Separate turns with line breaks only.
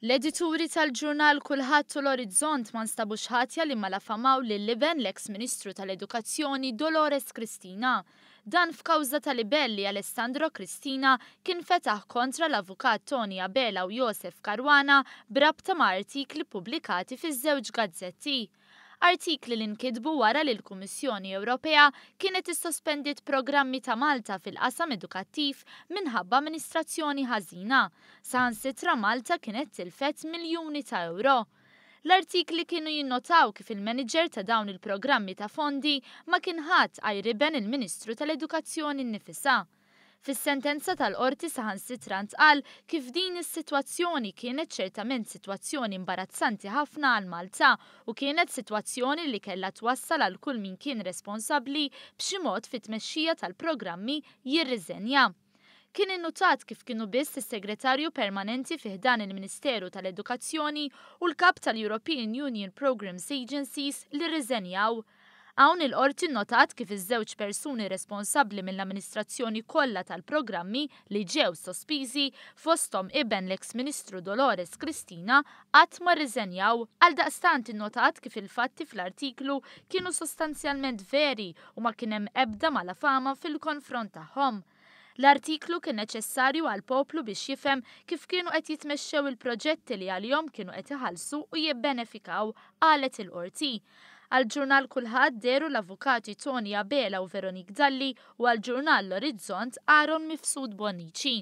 L-edituri tal-ġurnal Kulħadd u l-Orizzont ma nstabux ħatja li ma lafamaw lil Liben l-eks Ministru tal-Edukazzjoni Dolores Cristina. Dan f'kawża ta' libelli Alessandro Cristina kien fetaħ kontra l-avukat Tony Abela u Josef Karwana brabta ma' artikli pubblikati fiż-żewġ gazzetti. Artikli li nkitbu wara li l-Kummissjoni Ewropea kienet issospendiet programmi ta' Malta fil-qasam edukattiv minħabba amministrazzjoni ħażina. Saħansitra Malta kienet tilfet miljuni ta' euro. L-artikli kienu jinnotaw kif il-manager ta' dawn il-programmi ta' fondi ma kien ħadd għajriben il-Ministru tal-Edukazzjoni nnifisha. Fis-sentenza tal-qorti saħansitra ntqal kif din is-sitwazzjoni kienet ċertament sitwazzjoni imbarazzanti ħafna għal Malta u kienet sitwazzjoni li kellha twassal għal kull min kien responsabbli b'xi mod fit-tmexxija tal-programmi jirriżenja. Kien innutat kif kienu biss is-Segretarju Permanenti fih dan il-Ministeru tal-Edukazzjoni u l-Kap tal-European Union Programs Agencies li rriżenjaw. Hawn il-qorti nnotat kif iż-żewġ persuni responsabbli mill-amministrazzjoni kollha tal-programmi li ġew sospiżi fosthom iben l-eks Ministru Dolores Cristina qatt ma rriżenjaw. Għaldaqstant innotat kif il-fatti fl-artiklu kienu sostanzjalment veri u ma kien hemm ebda malafama fil-konfront tagħhom. L-artiklu kien neċessarju għal poplu biex jifhem kif kienu qed jitmexxew il-proġetti li għalihom kienu qed iħallsu u jibbenefikaw, qalet il-qorti. Għal-ġurnal Kulħadd deru l-avukati Tony Abela u Veronique Dalli u għal-ġurnal L-Orizzont Aaron Mifsud Bonnici.